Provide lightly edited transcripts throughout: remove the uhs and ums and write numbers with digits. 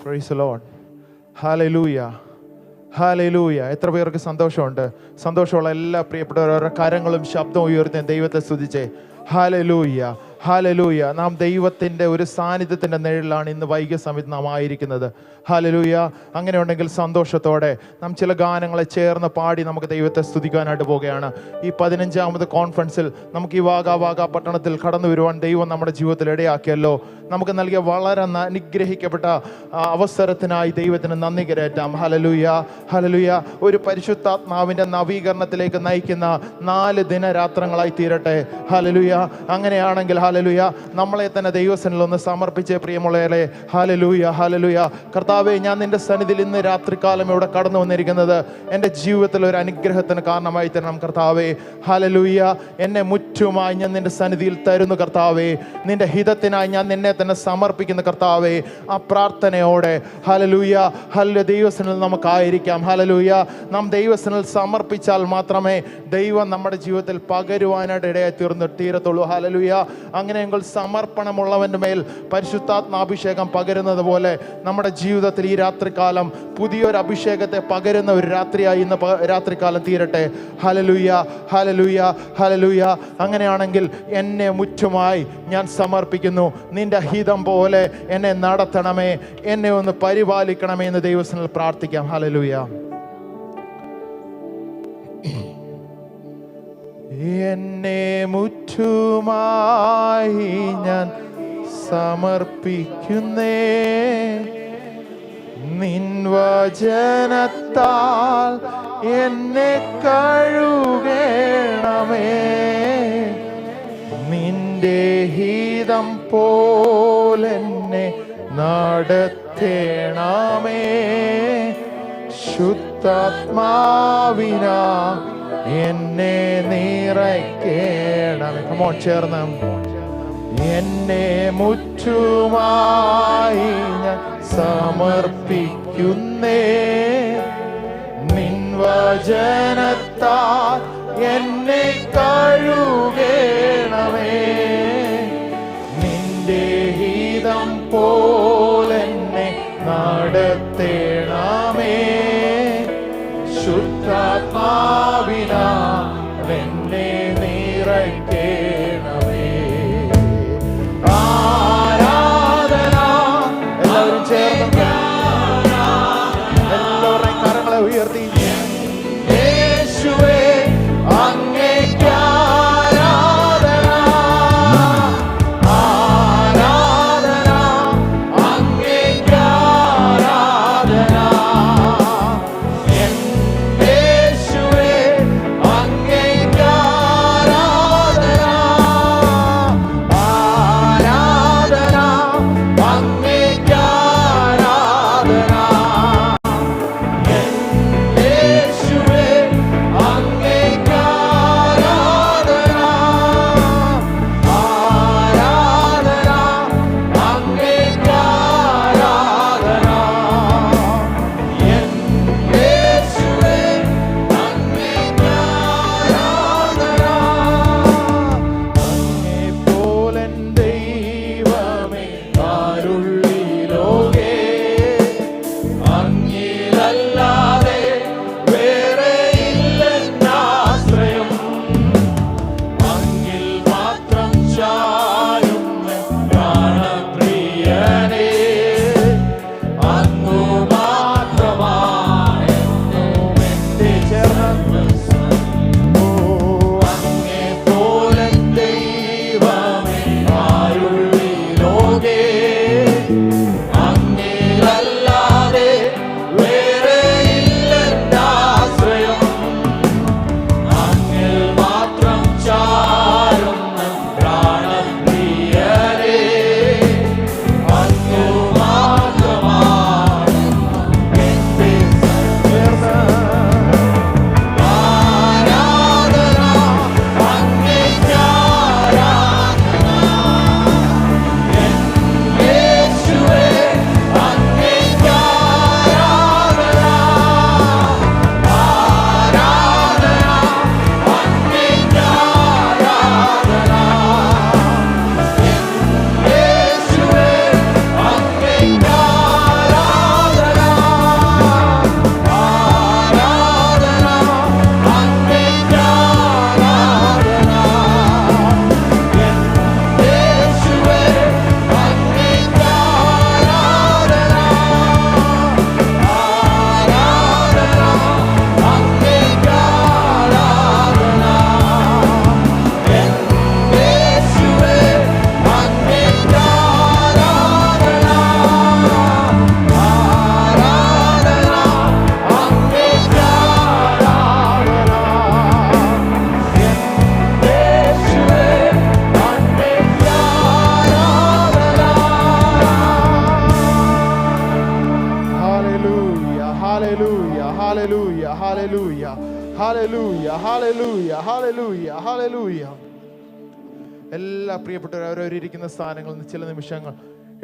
Praise the Lord. Hallelujah, hallelujah. എത്ര പേർക്ക് സന്തോഷമുണ്ട്? സന്തോഷമുള്ള എല്ലാ പ്രിയപ്പെട്ടവരുടെ കരങ്ങളും ശബ്ദവും ഉയർത്തി ദൈവത്തെ സ്തുതിച്ചേ. Hallelujah, hallelujah. നാം ദൈവത്തിൻ്റെ ഒരു സാന്നിധ്യത്തിൻ്റെ നിഴലിലാണ് ഇന്ന് വൈകിയ സമയത്ത് നാം ആയിരിക്കുന്നത്. ഹല്ലേലൂയ. അങ്ങനെ ഉണ്ടെങ്കിൽ സന്തോഷത്തോടെ നാം ചില ഗാനങ്ങളെ ചേർന്ന് പാടി നമുക്ക് ദൈവത്തെ സ്തുതിക്കാനായിട്ട് പോവുകയാണ്. ഈ 15ാമത് കോൺഫറൻസിൽ നമുക്ക് ഈ വാഗ പട്ടണത്തിൽ കടന്നു വരുവാൻ ദൈവം നമ്മുടെ ജീവിതത്തിൽ ഇടയാക്കിയല്ലോ. നമുക്ക് നൽകിയ വളരെ അനുഗ്രഹിക്കപ്പെട്ട അവസരത്തിനായി ദൈവത്തിന് നന്ദി കരേറ്റാം. Hallelujah, hallelujah. ഒരു പരിശുദ്ധാത്മാവിൻ്റെ നവീകരണത്തിലേക്ക് നയിക്കുന്ന 4 ദിനരാത്രങ്ങളായി തീരട്ടെ. ഹല്ലേലൂയ. അങ്ങനെയാണെങ്കിൽ ഹല്ലേലൂയ, നമ്മളെ തന്നെ ദൈവസന്നിധിയിൽ ഒന്ന് സമർപ്പിച്ച് പ്രിയമുള്ളവരെ. Hallelujah, hallelujah. കർത്താവേ, ഞാൻ നിന്റെ സന്നിധിയിൽ ഇന്ന് രാത്രികാലം ഇവിടെ കടന്നു വന്നിരിക്കുന്നത് എൻ്റെ ജീവിതത്തിൽ ഒരു അനുഗ്രഹത്തിന് കാരണമായി തരണം കർത്താവേ. ഹല്ലേലൂയ. എന്നെ മുറ്റുമായി ഞാൻ നിന്റെ സന്നിധിയിൽ തരുന്നു കർത്താവേ. നിന്റെ ഹിതത്തിനായി ഞാൻ നിന്നെ തന്നെ സമർപ്പിക്കുന്ന കർത്താവേ. ആ പ്രാർത്ഥനയോടെ ഹല്ലേലൂയ, ഹല്ലേലൂയ, ദൈവസന്നിധിയിൽ നമുക്കായിരിക്കാം. ഹല്ലേലൂയ. നാം ദൈവസന്നിധിയിൽ സമർപ്പിച്ചാൽ മാത്രമേ ദൈവം നമ്മുടെ ജീവിതത്തിൽ പകരുവാനായിട്ട് ഇടയായി തീരത്തുള്ളൂ. ഹല്ലേലൂയ. അങ്ങനെയെങ്കിൽ സമർപ്പണമുള്ളവൻ്റെ മേൽ പരിശുദ്ധാത്മാഭിഷേകം പകരുന്നത് പോലെ നമ്മുടെ ജീവിതത്തിൽ ഈ രാത്രികാലം പുതിയൊരു അഭിഷേകത്തെ പകരുന്ന ഒരു രാത്രിയായി ഇന്ന് രാത്രികാലം തീരട്ടെ. Hallelujah, hallelujah, hallelujah. അങ്ങനെയാണെങ്കിൽ എന്നെ മുറ്റുമായി ഞാൻ സമർപ്പിക്കുന്നു. നിന്റെ ഹിതം പോലെ എന്നെ നടത്തണമേ, എന്നെ ഒന്ന് പരിപാലിക്കണമേ എന്ന് ദൈവസന്നിധിയിൽ പ്രാർത്ഥിക്കാം. ഹല്ലേലൂയ. എന്നെ മുറ്റുമായി ഞാൻ സമർപ്പിക്കുന്നേ, നിൻ വചനത്താൽ എന്നെ കഴുകണമേ, നിന്റെ ഹിതം പോലെന്നെ നടത്തേണമേ, ശുദ്ധാത്മാവിനാ എന്നെ നിറയ്ക്കണമേ. കമോൺ, ചേർന്ന്. എന്നെ മുറ്റുമായി ഞാൻ സമർപ്പിക്കുന്നേ, നിൻ വചനത്താൽ എന്നെ കഴുകണമേ, നിന്റെ ഹിതം പോലെന്നെ നടത്തേണമേ, ശുദ്ധാത്മാവിനാ എന്നെ നിറയ്ക്കണമേ. ആരാധന. എല്ലാവരും ചേർന്ന് എല്ലാവരുടെയും കരങ്ങളെ ഉയർത്തി യേശുവേ അങ്ങേക്ക് ആരാധന, ആരാധന, ഹല്ലേലൂയ, ഹല്ലേലൂയ, ഹല്ലേലൂയ, ഹല്ലേലൂയ. എല്ലാ പ്രിയപ്പെട്ടവരും അവരവരിയ്ക്കുന്ന സ്ഥാനങ്ങളിൽ നിന്ന് ചില നിമിഷങ്ങൾ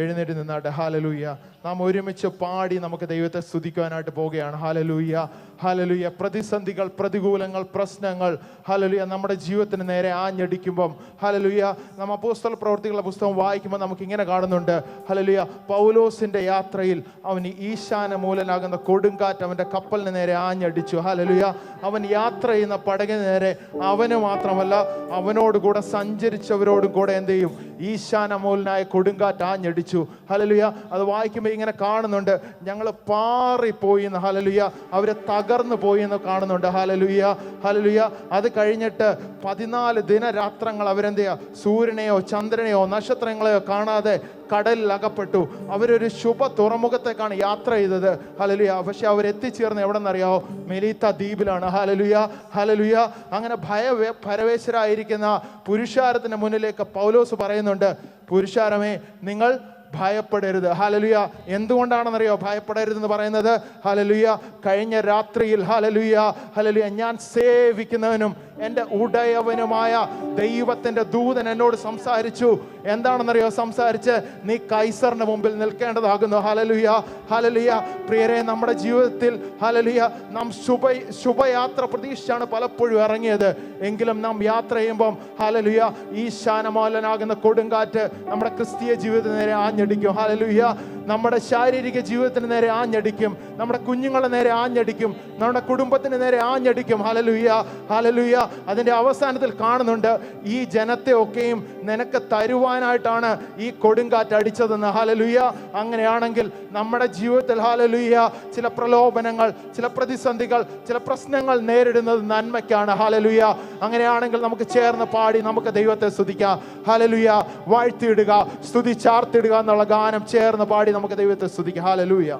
എഴുന്നേറ്റ് നിന്നാട്ടെ. ഹല്ലേലൂയ. നാം ഒരുമിച്ച് പാടി നമുക്ക് ദൈവത്തെ സ്തുതിക്കുവാനായിട്ട് പോവുകയാണ്. Hallelujah, hallelujah. പ്രതിസന്ധികൾ, പ്രതികൂലങ്ങൾ, പ്രശ്നങ്ങൾ ഹല്ലേലൂയ നമ്മുടെ ജീവിതത്തിന് നേരെ ആഞ്ഞടിക്കുമ്പം ഹല്ലേലൂയ നാം അപ്പോസ്തല പ്രവൃത്തികളുടെ പുസ്തകം വായിക്കുമ്പോൾ നമുക്ക് ഇങ്ങനെ കാണുന്നുണ്ട്. ഹല്ലേലൂയ, പൗലോസിന്റെ യാത്രയിൽ അവന് ഈശാന മൂലനാകുന്ന കൊടുങ്കാറ്റ് അവന്റെ കപ്പലിന് നേരെ ആഞ്ഞടിച്ചു. ഹല്ലേലൂയ. അവൻ യാത്ര ചെയ്യുന്ന പടകിന് നേരെ അവന് മാത്രമല്ല അവനോട് കൂടെ സഞ്ചരിച്ചവരോടും കൂടെ എന്ത് ചെയ്യും? ഈശാന മൂലനായ കൊടുങ്കാറ്റ് ആഞ്ഞടിച്ചു. ഹല്ലേലൂയ. അത് വായിക്കുമ്പോൾ ഇങ്ങനെ കാണുന്നുണ്ട്, ഞങ്ങൾ പാറിപ്പോയി എന്ന്. ഹല്ലേലൂയ. അവരെ തകർന്നു പോയി എന്ന് കാണുന്നുണ്ട്. Hallelujah, hallelujah. അത് കഴിഞ്ഞിട്ട് 14 ദിനരാത്രങ്ങൾ അവരെന്ത് ചെയ്യുക? സൂര്യനെയോ ചന്ദ്രനെയോ നക്ഷത്രങ്ങളെയോ കാണാതെ കടലിൽ അകപ്പെട്ടു. അവരൊരു ശുഭ തുറമുഖത്തേക്കാണ് യാത്ര ചെയ്തത്. ഹല്ലേലൂയ. പക്ഷെ അവരെത്തിച്ചേർന്ന് എവിടെ നിന്നറിയാവോ? മെലീത്ത ദ്വീപിലാണ്. ഹല്ലേലൂയ, ഹല്ലേലൂയ. അങ്ങനെ പരവേശരായിരിക്കുന്ന പുരുഷാരത്തിന് മുന്നിലേക്ക് പൗലോസ് പറയുന്നുണ്ട്, പുരുഷാരമേ നിങ്ങൾ ഭയപ്പെടരുത്. ഹല്ലേലൂയ. എന്തുകൊണ്ടാണെന്നറിയോ ഭയപ്പെടരുതെന്ന് പറയുന്നത്? ഹല്ലേലൂയ. കഴിഞ്ഞ രാത്രിയിൽ ഹല്ലേലൂയ, ഹല്ലേലൂയ, ഞാൻ സേവിക്കുന്നവനും എൻ്റെ ഉടയവനുമായ ദൈവത്തിൻ്റെ ദൂതൻ എന്നോട് സംസാരിച്ചു. എന്താണെന്നറിയോ സംസാരിച്ച്? നീ കൈസറിന് മുമ്പിൽ നിൽക്കേണ്ടതാകുന്നു. Hallelujah, hallelujah. പ്രിയരെ, നമ്മുടെ ജീവിതത്തിൽ ഹല്ലേലൂയ നാം ശുഭയാത്ര പ്രതീക്ഷിച്ചാണ് പലപ്പോഴും ഇറങ്ങിയത്. എങ്കിലും നാം യാത്ര ചെയ്യുമ്പം ഹല്ലേലൂയ ഈശാനമൂലനാകുന്ന കൊടുങ്കാറ്റ് നമ്മുടെ ക്രിസ്തീയ ജീവിതത്തിന് നേരെ ആഞ്ഞടിക്കും. ഹല്ലേലൂയ. നമ്മുടെ ശാരീരിക ജീവിതത്തിന് നേരെ ആഞ്ഞടിക്കും, നമ്മുടെ കുഞ്ഞുങ്ങളുടെ നേരെ ആഞ്ഞടിക്കും, നമ്മുടെ കുടുംബത്തിന് നേരെ ആഞ്ഞടിക്കും. Hallelujah, hallelujah. അതിൻ്റെ അവസാനത്തിൽ കാണുന്നുണ്ട്, ഈ ജനത്തെ ഒക്കെയും നിനക്ക് തരുവാനായിട്ടാണ് ഈ കൊടുങ്കാറ്റ് അടിച്ചതെന്ന്. ഹല്ലേലൂയ. അങ്ങനെയാണെങ്കിൽ നമ്മുടെ ജീവിതത്തിൽ ഹല്ലേലൂയ ചില പ്രലോഭനങ്ങൾ, ചില പ്രതിസന്ധികൾ, ചില പ്രശ്നങ്ങൾ നേരിടുന്നത് നന്മയ്ക്കാണ്. ഹല്ലേലൂയ. അങ്ങനെയാണെങ്കിൽ നമുക്ക് ചേർന്ന് പാടി നമുക്ക് ദൈവത്തെ സ്തുതിക്കാം. ഹല്ലേലൂയ. വാഴ്ത്തിയിടുക, സ്തുതി ചാർത്തിടുക എന്നുള്ള ഗാനം ചേർന്ന് പാടി നമുക്ക് ദൈവത്തെ സ്തുതിക്കാം. ഹല്ലേലൂയ.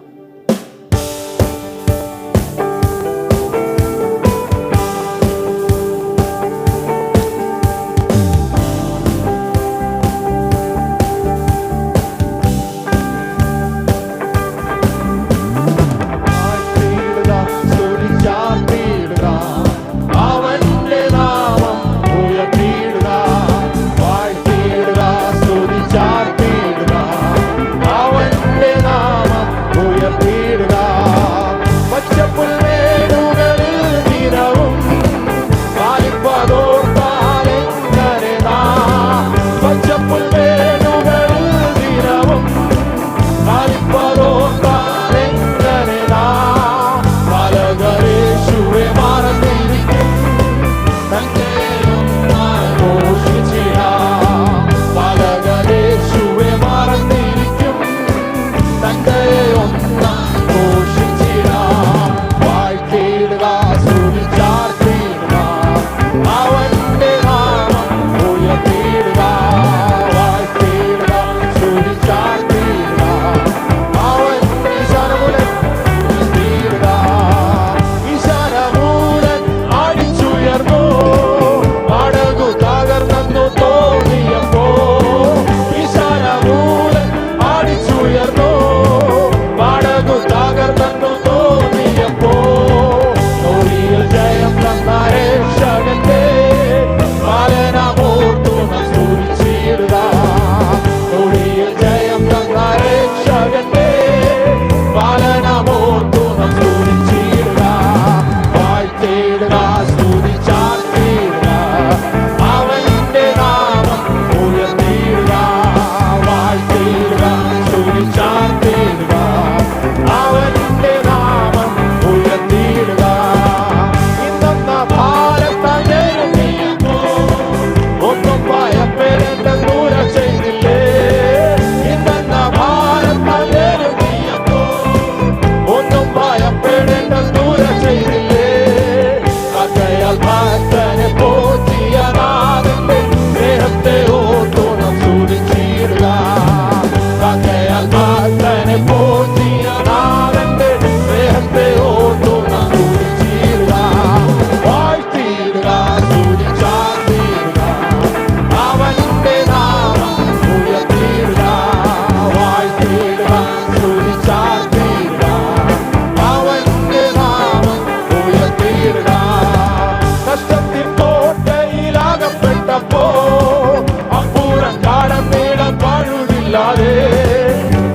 പഴുതില്ലാതെ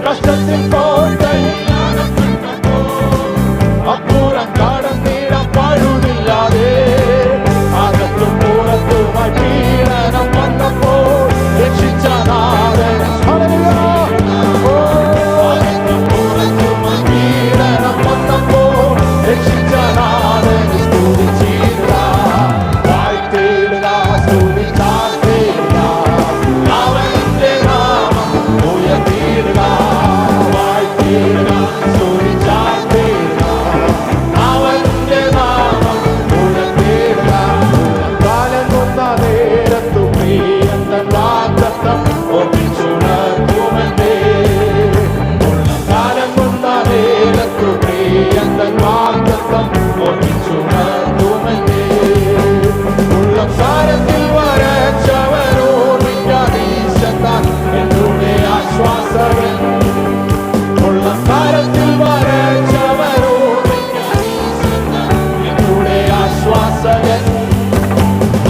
കഷ്ടത്തിൽ കോട്ടൈ അപ്പുറം കടന്നിടം പഴുതില്ലാതെ അകത്തും പുറത്തുമായി പീഡനം വന്നപ്പോൾ രക്ഷിച്ച നാഥൻ അകത്തും പുറത്തുമായി പീഡനം വന്നപ്പോൾ രക്ഷിച്ച നാഥൻ സ്തുതിച്ചിടുക വാഴ്ത്തിടുക സ്തുതിച്ചാർത്തിടുക അവന്റെ നാമം ഉയർത്തിയിടുക വാഴ്ത്തിയിടുക സ്തുതിച്ചാർത്തിടുക അവന്റെ നാമം ഉയർത്തിയിടുക കാലങ്ങുന്ന നേരത്തു പ്രിയന്തൻ വാഗ്ദത്തം ഒപ്പിച്ചുണർത്തുമെന്നേ കാലങ്ങുന്ന നേരത്തു പ്രിയന്തൻ വാഗ്ദത്തം ഒപ്പിച്ചുണർത്തുമെന്നേ ഉള്ളം സാരത്തിൽ വരച്ചവരോർമ്മിക്കാതീശത്താൻ എന്നുടെ ആശ്വാസകൻ ഉള്ളം സാരത്തിൽ വരച്ചവരോർമ്മിക്കാതീശത്താൻ എന്നുടെ ആശ്വാസകൻ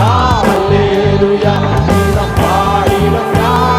ഹല്ലേലൂയ ഗീതം പാടിടും ഞാൻ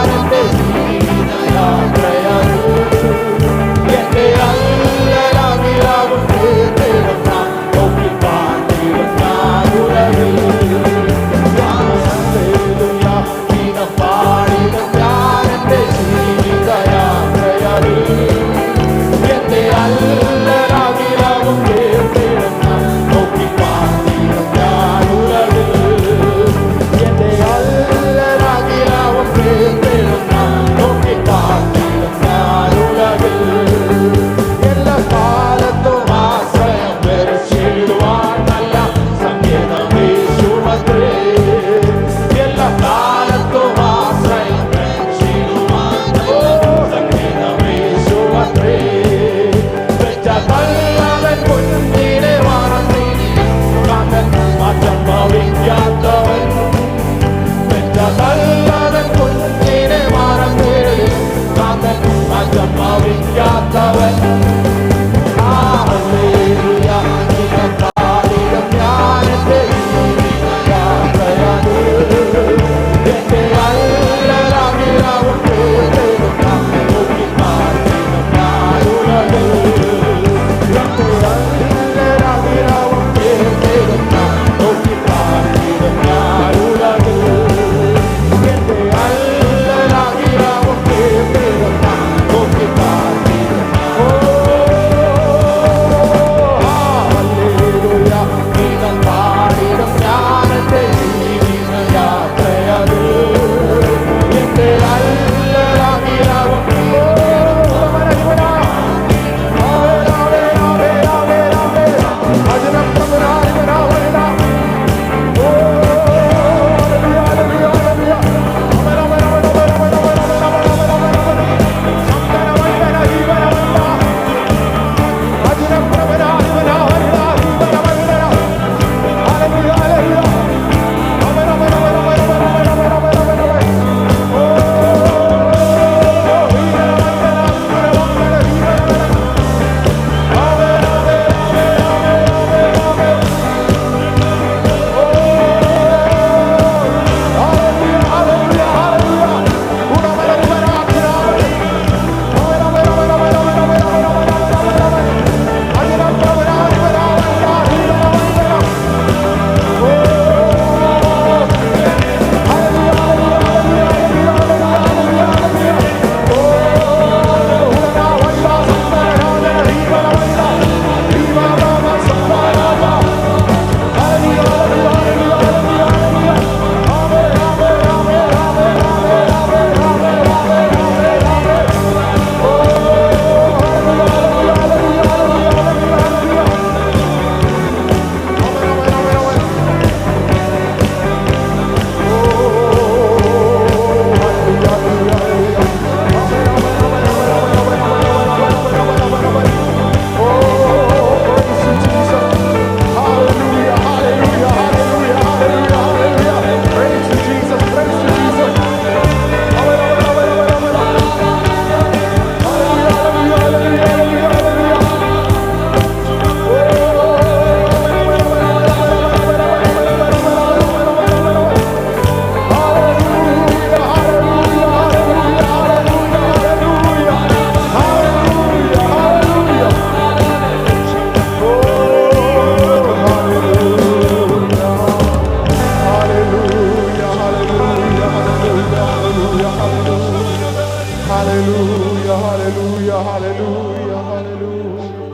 hallelujah, hallelujah, hallelujah, hallelujah.